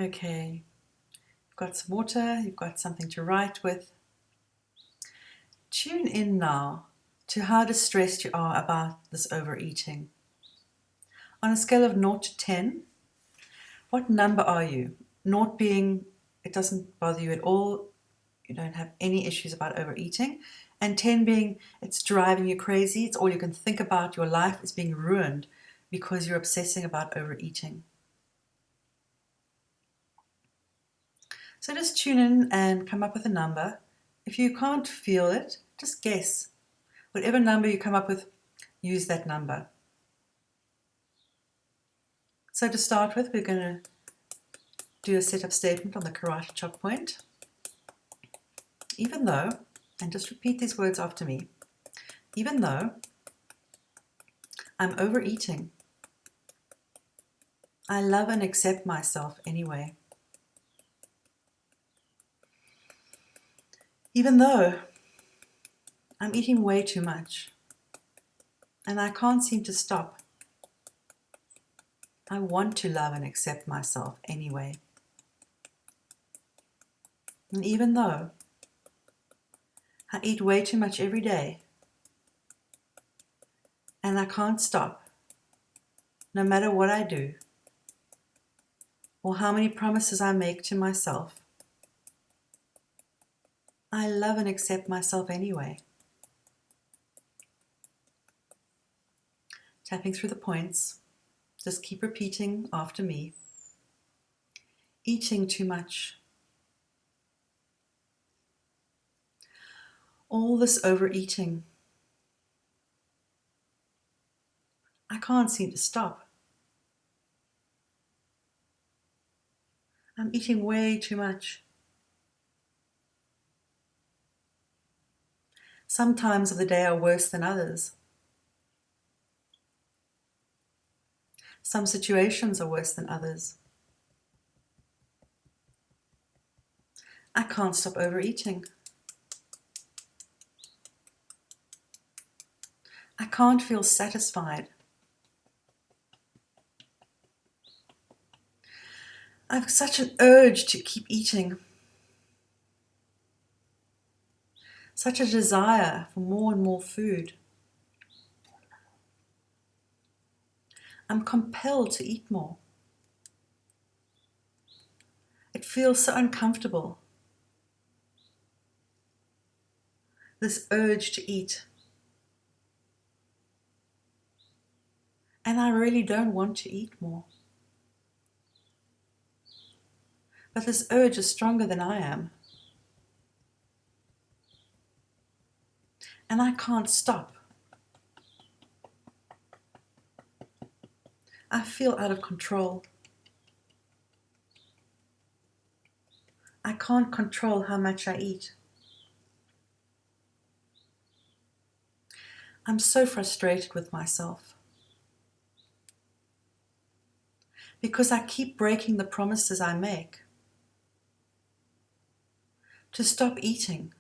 Okay, you've got some water, you've got something to write with. Tune in now to how distressed you are about this overeating. On a scale of 0 to 10, what number are you? 0 being it doesn't bother you at all, you don't have any issues about overeating, and 10 being it's driving you crazy, it's all you can think about, your life is being ruined because you're obsessing about overeating. So just tune in and come up with a number. If you can't feel it, just guess. Whatever number you come up with, use that number. So to start with, we're going to do a setup statement on the karate chop point. Even though, and just repeat these words after me, even though I'm overeating, I love and accept myself anyway. Even though I'm eating way too much and I can't seem to stop, I want to love and accept myself anyway. And even though I eat way too much every day and I can't stop, no matter what I do or how many promises I make to myself, I love and accept myself anyway. Tapping through the points, just keep repeating after me. Eating too much. All this overeating. I can't seem to stop. I'm eating way too much. Some times of the day are worse than others. Some situations are worse than others. I can't stop overeating. I can't feel satisfied. I have such an urge to keep eating. Such a desire for more and more food. I'm compelled to eat more. It feels so uncomfortable. This urge to eat. And I really don't want to eat more. But this urge is stronger than I am. And I can't stop. I feel out of control. I can't control how much I eat. I'm so frustrated with myself. Because I keep breaking the promises I make. To stop eating.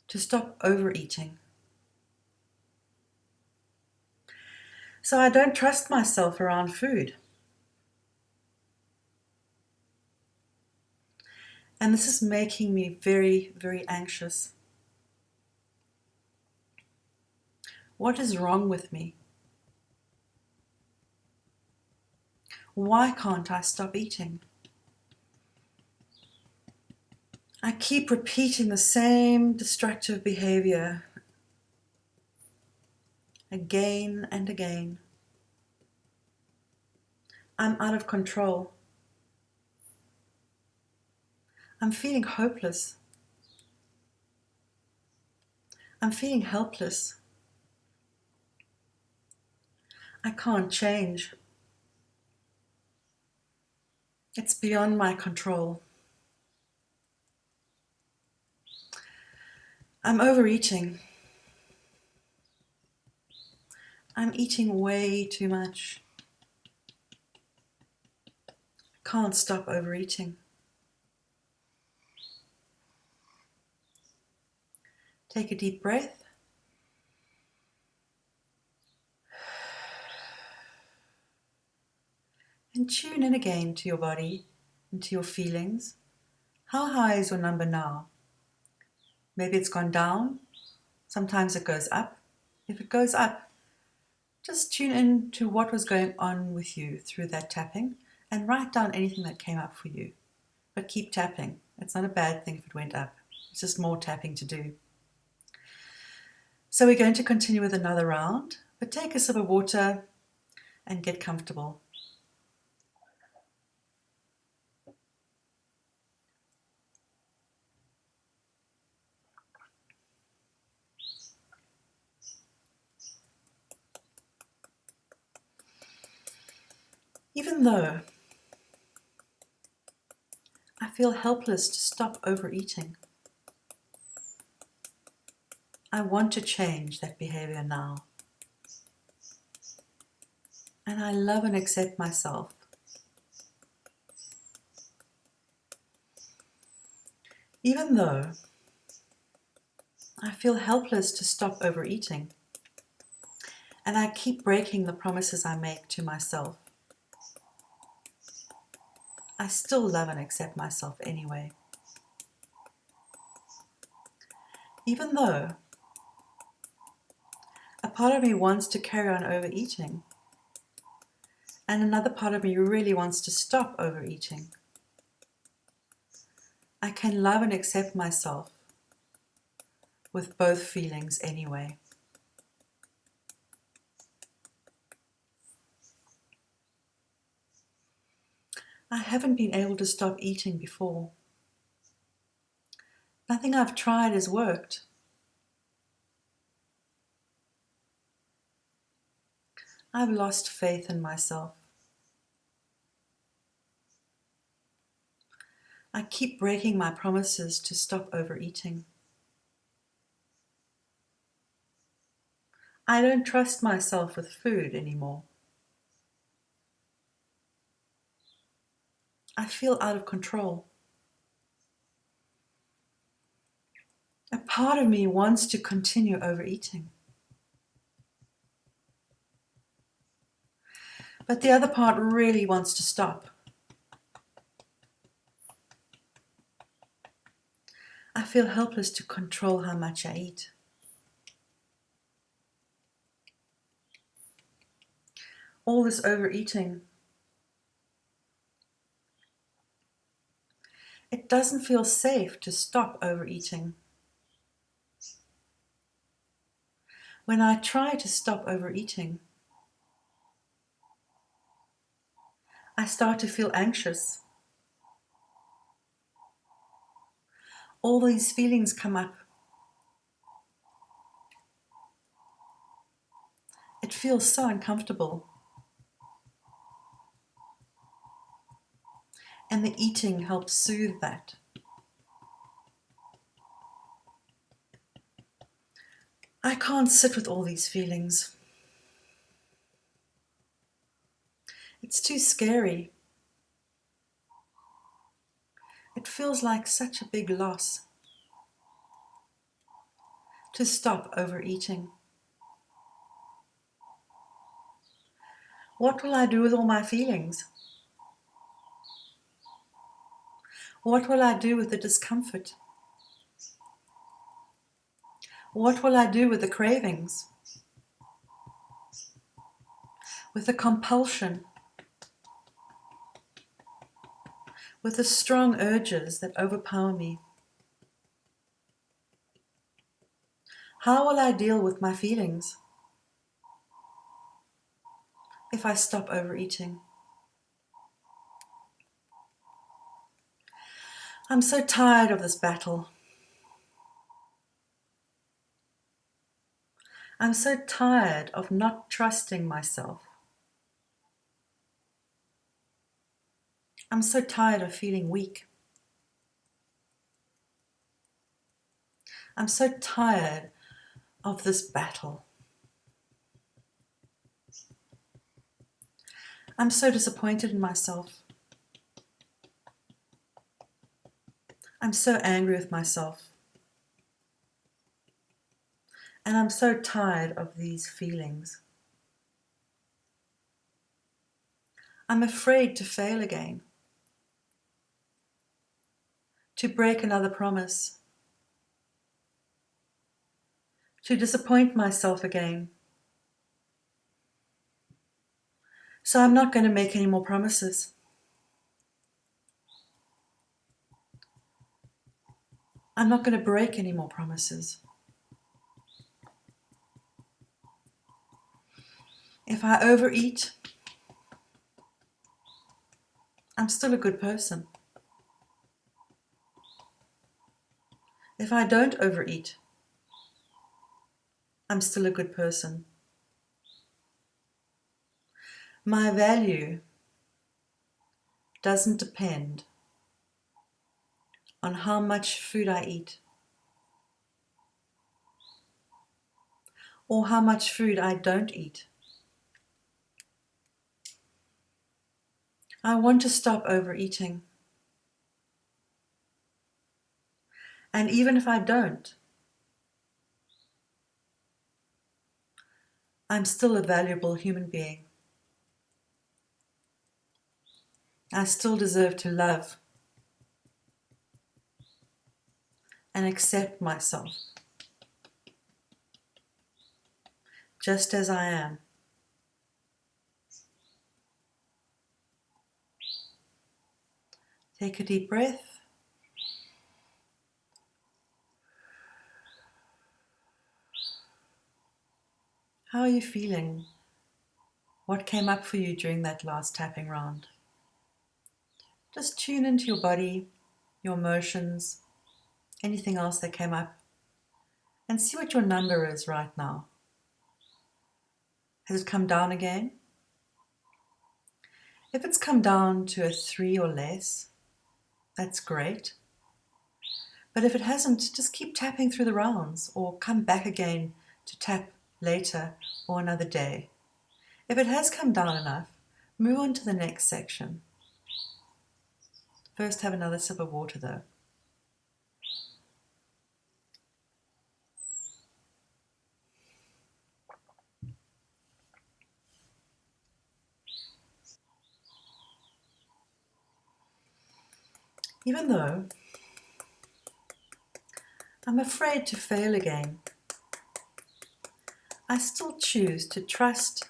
To stop overeating. So I don't trust myself around food. And this is making me very, very anxious. What is wrong with me? Why can't I stop eating? I keep repeating the same destructive behavior again and again. I'm out of control. I'm feeling hopeless. I'm feeling helpless. I can't change. It's beyond my control. I'm overeating. I'm eating way too much. I can't stop overeating. Take a deep breath. And And tune in again to your body and to your feelings. How high is your number now? Maybe it's gone down. Sometimes it goes up. If it goes up, just tune in to what was going on with you through that tapping and write down anything that came up for you. But keep tapping. It's not a bad thing if it went up. It's just more tapping to do. So we're going to continue with another round, but take a sip of water and get comfortable. Even though I feel helpless to stop overeating, I want to change that behavior now. And I love and accept myself. Even though I feel helpless to stop overeating, and I keep breaking the promises I make to myself, I still love and accept myself anyway. Even though a part of me wants to carry on overeating, and another part of me really wants to stop overeating, I can love and accept myself with both feelings anyway. I haven't been able to stop eating before. Nothing I've tried has worked. I've lost faith in myself. I keep breaking my promises to stop overeating. I don't trust myself with food anymore. I feel out of control. A part of me wants to continue overeating. But the other part really wants to stop. I feel helpless to control how much I eat. All this overeating, it doesn't feel safe to stop overeating. When I try to stop overeating, I start to feel anxious. All these feelings come up. It feels so uncomfortable. And the eating helps soothe that. I can't sit with all these feelings. It's too scary. It feels like such a big loss to stop overeating. What will I do with all my feelings? What will I do with the discomfort? What will I do with the cravings? With the compulsion? With the strong urges that overpower me? How will I deal with my feelings if I stop overeating? I'm so tired of this battle. I'm so tired of not trusting myself. I'm so tired of feeling weak. I'm so tired of this battle. I'm so disappointed in myself. I'm so angry with myself. And I'm so tired of these feelings. I'm afraid to fail again, to break another promise, to disappoint myself again. So I'm not going to make any more promises. I'm not going to break any more promises. If I overeat, I'm still a good person. If I don't overeat, I'm still a good person. My value doesn't depend on how much food I eat or how much food I don't eat. I want to stop overeating. And even if I don't, I'm still a valuable human being. I still deserve to love and accept myself just as I am. Take a deep breath. How are you feeling? What came up for you during that last tapping round? Just tune into your body, your emotions, anything else that came up, and see what your number is right now. Has it come down again? If it's come down to a 3 or less, that's great. But if it hasn't, just keep tapping through the rounds or come back again to tap later or another day. If it has come down enough, move on to the next section. First, have another sip of water though. Even though I'm afraid to fail again, I still choose to trust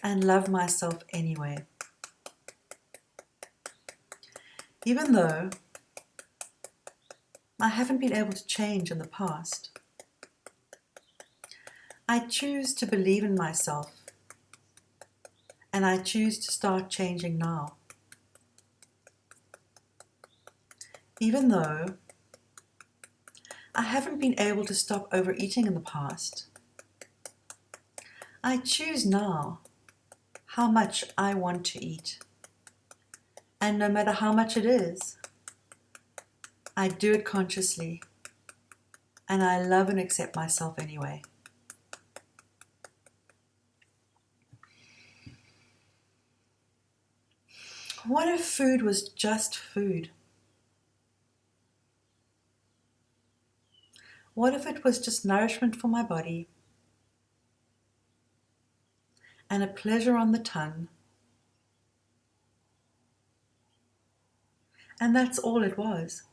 and love myself anyway. Even though I haven't been able to change in the past, I choose to believe in myself and I choose to start changing now. Even though I haven't been able to stop overeating in the past, I choose now how much I want to eat. And no matter how much it is, I do it consciously, and I love and accept myself anyway. What if food was just food? What if it was just nourishment for my body and a pleasure on the tongue, and that's all it was?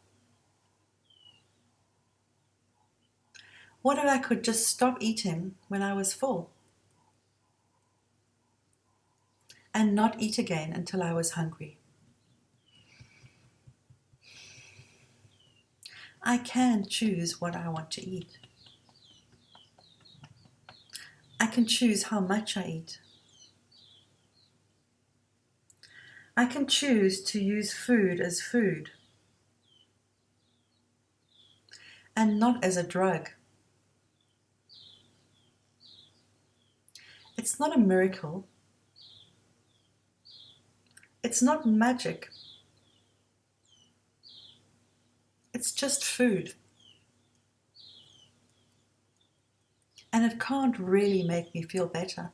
What if I could just stop eating when I was full and not eat again until I was hungry? I can choose what I want to eat. I can choose how much I eat. I can choose to use food as food and not as a drug. It's not a miracle. It's not magic. It's just food. And it can't really make me feel better.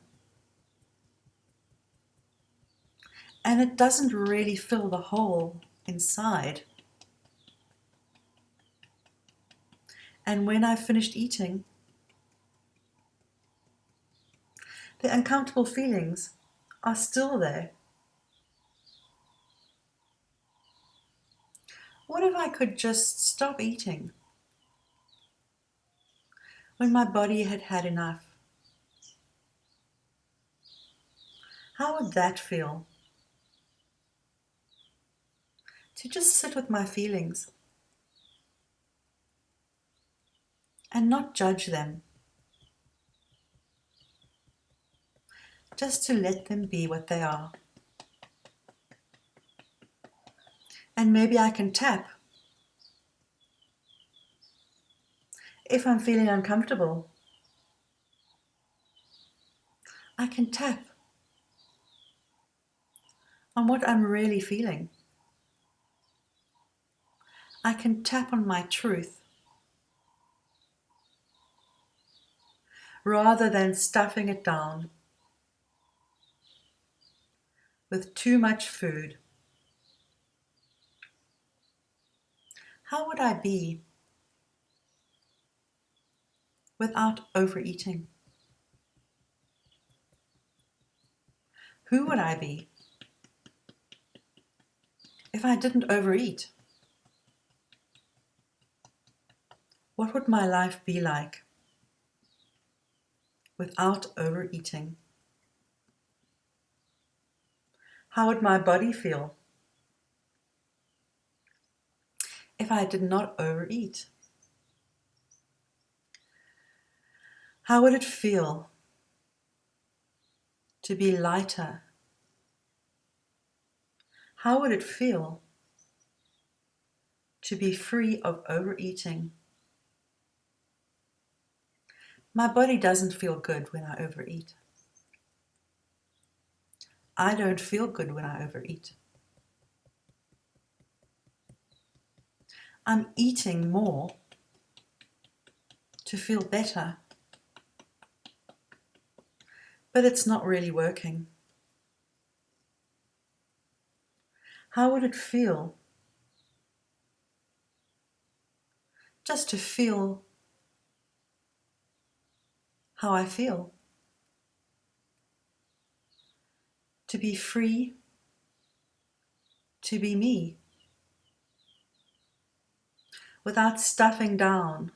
And it doesn't really fill the hole inside. And when I've finished eating, the uncomfortable feelings are still there. What if I could just stop eating when my body had had enough? How would that feel? To just sit with my feelings and not judge them, just to let them be what they are. And maybe I can tap if I'm feeling uncomfortable. I can tap on what I'm really feeling. I can tap on my truth rather than stuffing it down with too much food. How would I be without overeating? Who would I be if I didn't overeat? What would my life be like without overeating? How would my body feel if I did not overeat? How would it feel to be lighter? How would it feel to be free of overeating? My body doesn't feel good when I overeat. I don't feel good when I overeat. I'm eating more to feel better, but it's not really working. How would it feel just to feel how I feel? To be free, to be me, without stuffing down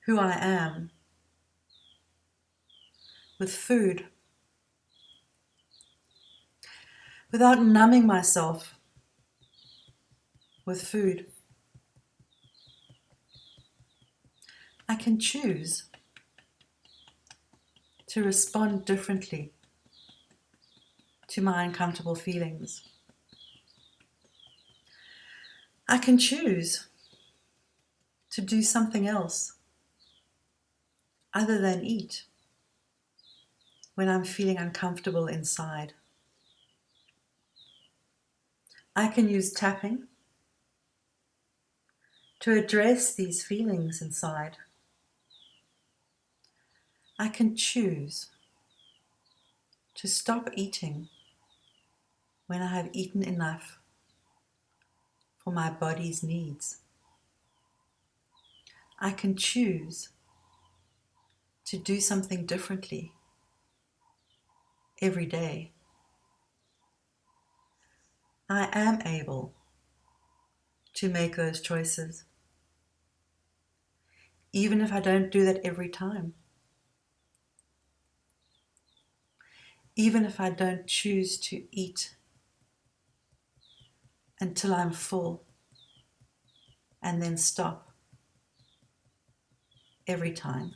who I am with food, without numbing myself with food. I can choose to respond differently to my uncomfortable feelings. I can choose to do something else other than eat when I'm feeling uncomfortable inside. I can use tapping to address these feelings inside. I can choose to stop eating when I have eaten enough for my body's needs. I can choose to do something differently every day. I am able to make those choices, even if I don't do that every time. Even if I don't choose to eat until I'm full and then stop every time.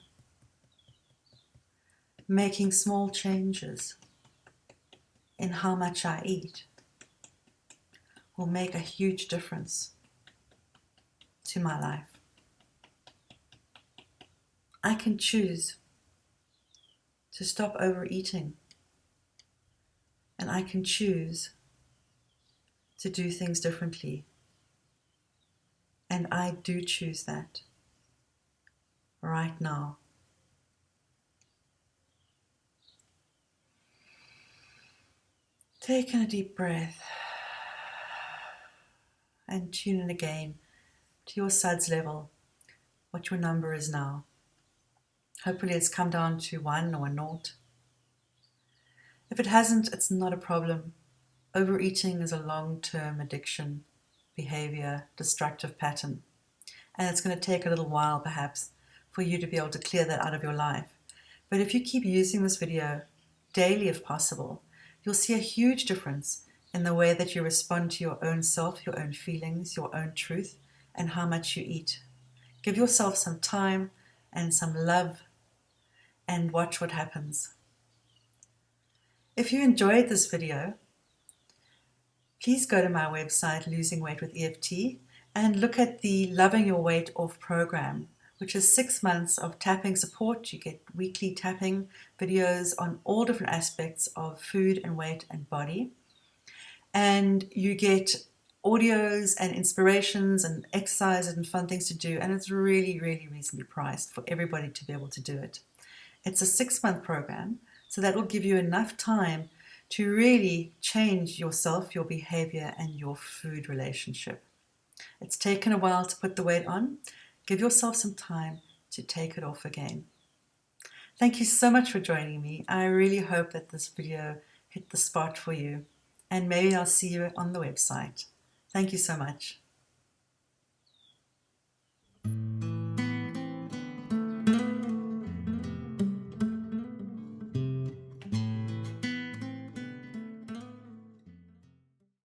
Making small changes in how much I eat will make a huge difference to my life. I can choose to stop overeating, and I can choose to do things differently. And I do choose that right now. Take in a deep breath and tune in again to your SUDS level, what your number is now. Hopefully it's come down to 1 or a 0. If it hasn't, it's not a problem. Overeating is a long-term addiction. behavior, destructive pattern. And it's going to take a little while perhaps for you to be able to clear that out of your life. But if you keep using this video daily if possible, you'll see a huge difference in the way that you respond to your own self, your own feelings, your own truth, and how much you eat. Give yourself some time and some love and watch what happens. If you enjoyed this video, please go to my website, Losing Weight with EFT, and look at the Loving Your Weight Off program, which is 6 months of tapping support. You get weekly tapping videos on all different aspects of food and weight and body. And you get audios and inspirations and exercises and fun things to do. And it's really, really reasonably priced for everybody to be able to do it. It's a 6-month program, so that will give you enough time to really change yourself, your behavior, and your food relationship. It's taken a while to put the weight on. Give yourself some time to take it off again. Thank you so much for joining me. I really hope that this video hit the spot for you. And maybe I'll see you on the website. Thank you so much.